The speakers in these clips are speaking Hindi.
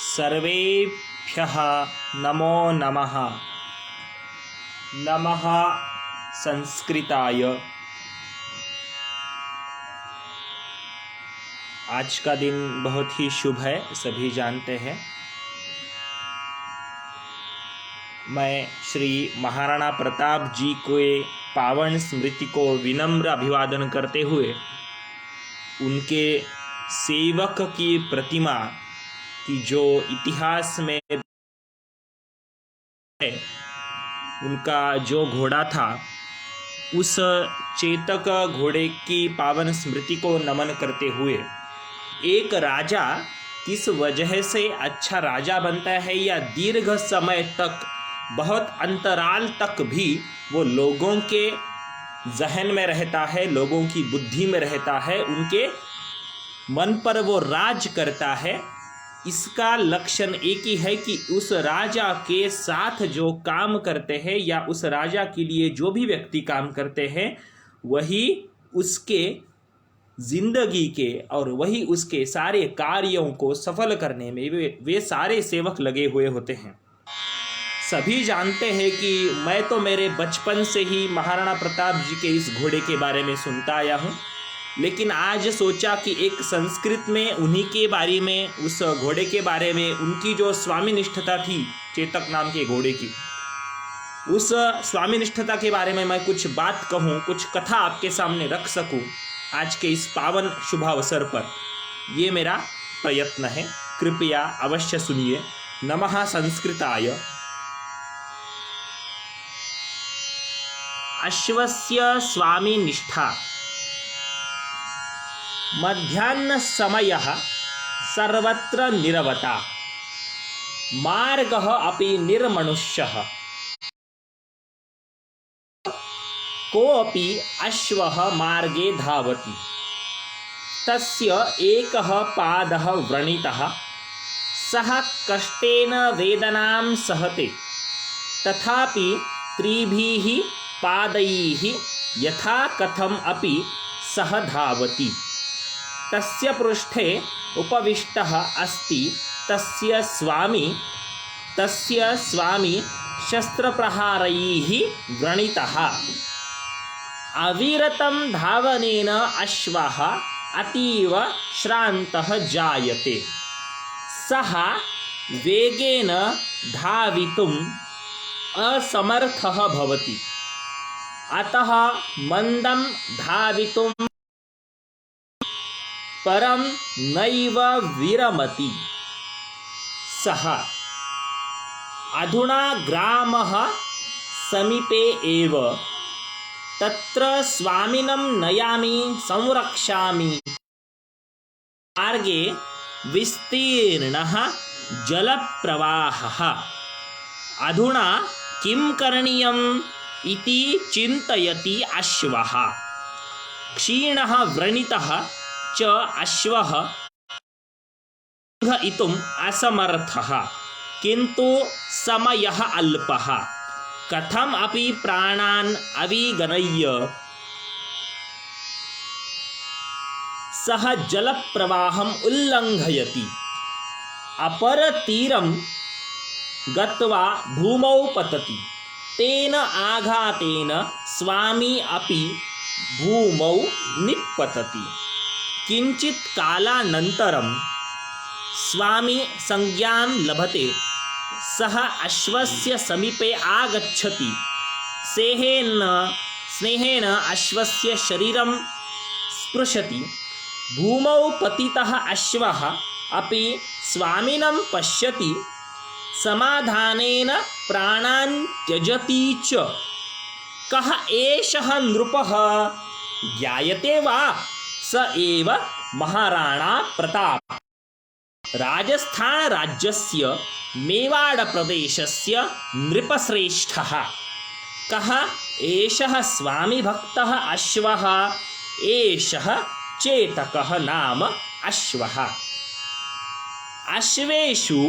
सर्वेभ्यः नमो नमः। नमः संस्कृताय। आज का दिन बहुत ही शुभ है, सभी जानते हैं। मैं श्री महाराणा प्रताप जी के पावन स्मृति को विनम्र अभिवादन करते हुए उनके सेवक की प्रतिमा की जो इतिहास में है, उनका जो घोड़ा था, उस चेतक घोड़े की पावन स्मृति को नमन करते हुए एक राजा किस वजह से अच्छा राजा बनता है या दीर्घ समय तक, बहुत अंतराल तक भी वो लोगों के जहन में रहता है, लोगों की बुद्धि में रहता है, उनके मन पर वो राज करता है। इसका लक्षण एक ही है कि उस राजा के साथ जो काम करते हैं या उस राजा के लिए जो भी व्यक्ति काम करते हैं, वही उसके जिंदगी के और वही उसके सारे कार्यों को सफल करने में वे सारे सेवक लगे हुए होते हैं। सभी जानते हैं कि मैं तो मेरे बचपन से ही महाराणा प्रताप जी के इस घोड़े के बारे में सुनता आया हूँ, लेकिन आज सोचा कि एक संस्कृत में उन्हीं के बारे में, उस घोड़े के बारे में, उनकी जो स्वामी निष्ठता थी चेतक नाम के घोड़े की, उस स्वामी निष्ठता के बारे में मैं कुछ बात कहूँ, कुछ कथा आपके सामने रख सकूँ आज के इस पावन शुभ अवसर पर। ये मेरा प्रयत्न है, कृपया अवश्य सुनिए। नमः संस्कृताय। अश्वस्य स्वामी निष्ठा। मध्याह्न समयः सर्वत्र निरवता, मार्गः अपि निर्मनुष्यः, कोऽपि अश्वः मार्गे धावति, तस्य एकः पादः व्रणितः, सः कष्टेन वेदनां सहते, तथापि त्रिभिः पादैः यथा कथम् अपि सः धावति। तस्य पृष्ठे उपविष्टः अस्ति तस्य स्वामी शस्त्रप्रहारैः व्रणितः। अविरतं धावनेन अश्वः अतीव श्रान्तः जायते, सः वेगेन धावितुम् असमर्थः भवति, अतः मन्दं धावितुं परं नैव विरमति। सः अधुना ग्रामः समीपे एव, तत्र स्वामिनं नयामि संरक्षामि। मार्गे विस्तीर्णः जलप्रवाहः, अधुना किं करणीयम् इति चिन्तयति अश्वः। क्षीणः व्रणितः च अश्वः लङ्घयितुम् असमर्थः, किन्तु समयः अल्पः। कथम् अपि प्राणान् अविगणय्य सः जलप्रवाहम् उल्लङ्घयति, अपरतीरं गत्वा भूमौ पतति। तेन आघातेन स्वामी अपि भूमौ निपतति। किञ्चित् कालानन्तरं स्वामी संज्ञां लभते, सः अश्वस्य समीपे आगच्छति। स्नेहेन अश्वस्य शरीरं स्पृशति। भूमौ पतितः अश्वः अपि स्वामिनं पश्यति, समाधानेन प्राणान् त्यजति च। कः एषः नृपः ज्ञायते वा? स एव महाराणा प्रताप, राजस्थान राज्यस्य मेवाड़ प्रदेशस्य नृपश्रेष्ठः। कः एषः स्वामी भक्तः अश्वः? एषः चेतकः नाम अश्वः। अश्वेषु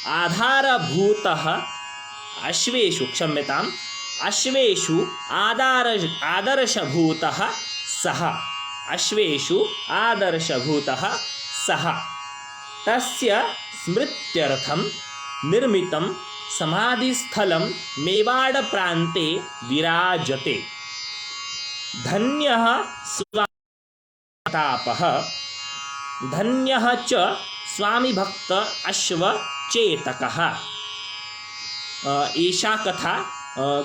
आदर्शभूतः सः। अश्वेषु आदर्शभूतः सः। तस्य स्मृत्यर्थम निर्मितम समाधिस्थलं मेवाड़ प्रान्ते विराजते। धन्यः स्वातापः धन्यः च स्वामी भक्त अश्व चेतकः। एषा कथा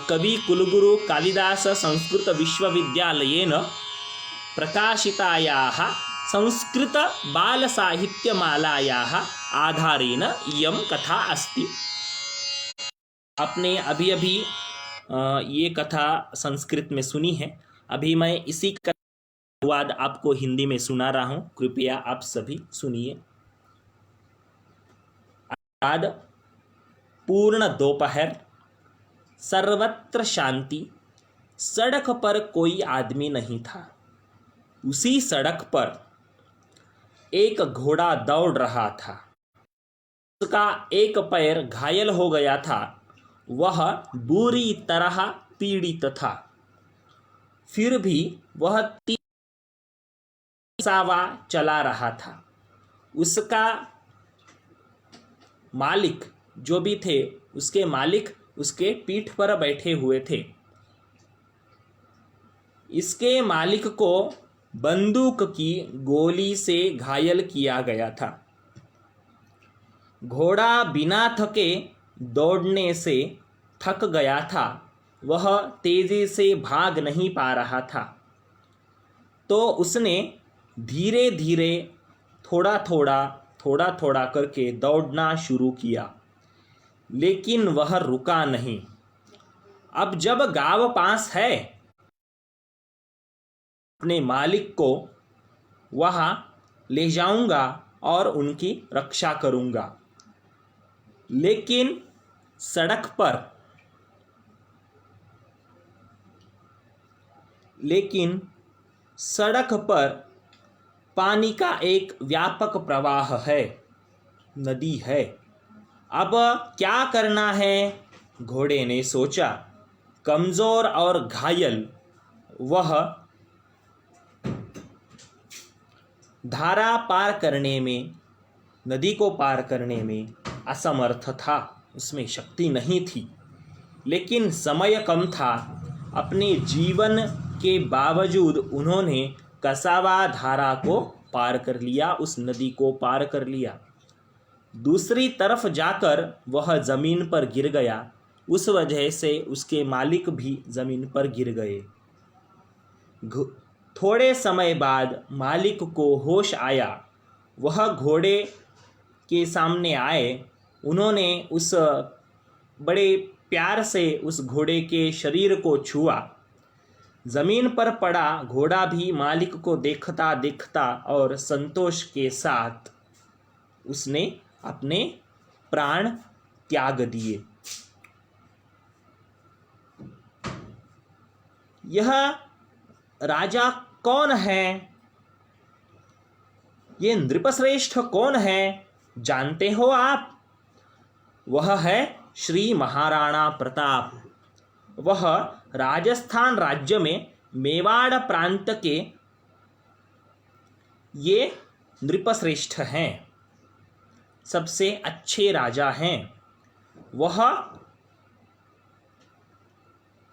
कवि कुलगुरु कालिदास संस्कृत विश्वविद्यालयेन प्रकाशितायाः संस्कृत बालसाहित्यमालायाः आधारेण इयं कथा अस्ति। आपने अभी अभी ये कथा संस्कृत में सुनी है। अभी मैं इसी का अनुवाद आपको हिंदी में सुना रहा हूँ, कृपया आप सभी सुनिए। आज पूर्ण दोपहर, सर्वत्र शांति। सड़क पर कोई आदमी नहीं था। उसी सड़क पर एक घोड़ा दौड़ रहा था। उसका एक पैर घायल हो गया था। वह बुरी तरह पीड़ित था। फिर भी वह सावा चला रहा था। उसका मालिक जो भी थे, उसके मालिक उसके पीठ पर बैठे हुए थे। इसके मालिक को बंदूक की गोली से घायल किया गया था। घोड़ा बिना थके दौड़ने से थक गया था। वह तेजी से भाग नहीं पा रहा था। तो उसने धीरे धीरे थोड़ा थोड़ा करके दौड़ना शुरू किया, लेकिन वह रुका नहीं। अब जब गांव पास है, अपने मालिक को वहां ले जाऊंगा और उनकी रक्षा करूंगा। लेकिन सड़क पर पानी का एक व्यापक प्रवाह है, नदी है। अब क्या करना है? घोड़े ने सोचा। कमजोर और घायल वह धारा पार करने में, नदी को पार करने में असमर्थ था। उसमें शक्ति नहीं थी। लेकिन समय कम था। अपने जीवन के बावजूद उन्होंने कसावा धारा को पार कर लिया, उस नदी को पार कर लिया। दूसरी तरफ जाकर वह जमीन पर गिर गया। उस वजह से उसके मालिक भी जमीन पर गिर गए। थोड़े समय बाद मालिक को होश आया। वह घोड़े के सामने आए। उन्होंने उस बड़े प्यार से उस घोड़े के शरीर को छुआ। जमीन पर पड़ा घोड़ा भी मालिक को देखता देखता और संतोष के साथ उसने अपने प्राण त्याग दिए। यह राजा कौन है? ये नृपश्रेष्ठ कौन है? जानते हो आप? वह है श्री महाराणा प्रताप। वह राजस्थान राज्य में मेवाड़ प्रांत के ये नृपश्रेष्ठ हैं। सबसे अच्छे राजा हैं। वह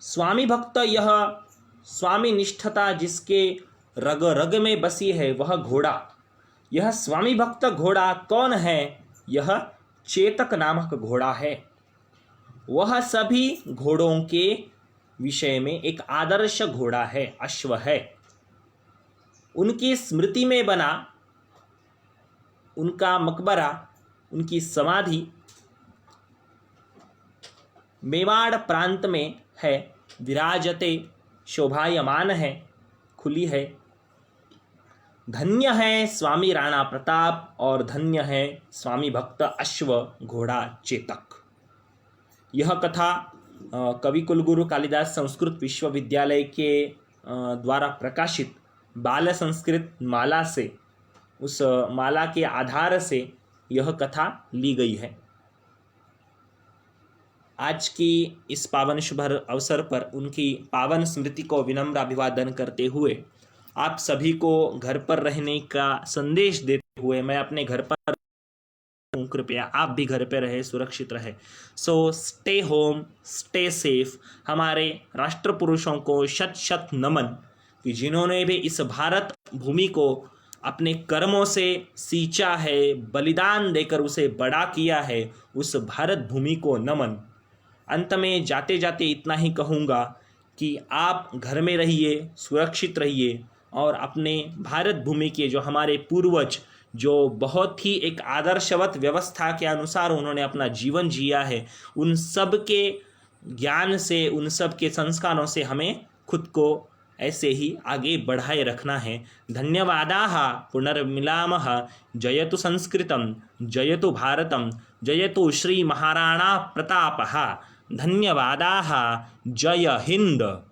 स्वामी भक्त, यह स्वामी निष्ठता जिसके रग रग में बसी है, वह घोड़ा, यह स्वामी भक्त घोड़ा कौन है? यह चेतक नामक घोड़ा है। वह सभी घोड़ों के विषय में एक आदर्श घोड़ा है, अश्व है। उनकी स्मृति में बना उनका मकबरा, उनकी समाधि मेवाड़ प्रांत में है, विराजते, शोभायमान है, खुली है। धन्य है स्वामी राणा प्रताप और धन्य है स्वामी भक्त अश्व घोड़ा चेतक। यह कथा कवि कुलगुरु कालिदास संस्कृत विश्वविद्यालय के द्वारा प्रकाशित बाल संस्कृत माला से, उस माला के आधार से यह कथा ली गई है। आज की इस पावन शुभ अवसर पर उनकी पावन स्मृति को विनम्र अभिवादन करते हुए आप सभी को घर पर रहने का संदेश देते हुए मैं अपने घर पर हूँ, कृपया आप भी घर पे रहे, सुरक्षित रहे। So stay home, stay safe. हमारे राष्ट्र पुरुषों को शत शत नमन कि जिन्होंने भी इस भारत भूमि को अपने कर्मों से सींचा है, बलिदान देकर उसे बड़ा किया है, उस भारत भूमि को नमन। अंत में जाते जाते इतना ही कहूँगा कि आप घर में रहिए, सुरक्षित रहिए और अपने भारत भूमि के जो हमारे पूर्वज जो बहुत ही एक आदर्शवत व्यवस्था के अनुसार उन्होंने अपना जीवन जिया है, उन सब के ज्ञान से, उन सब के संस्कारों से हमें खुद को ऐसे ही आगे बढ़ाए रखना है। धन्यवादाः। पुनर्मिलामः। जयतु संस्कृतं, जयतु भारतं, जयतु श्री महाराणा प्रतापः। धन्यवादाः। जय हिंद।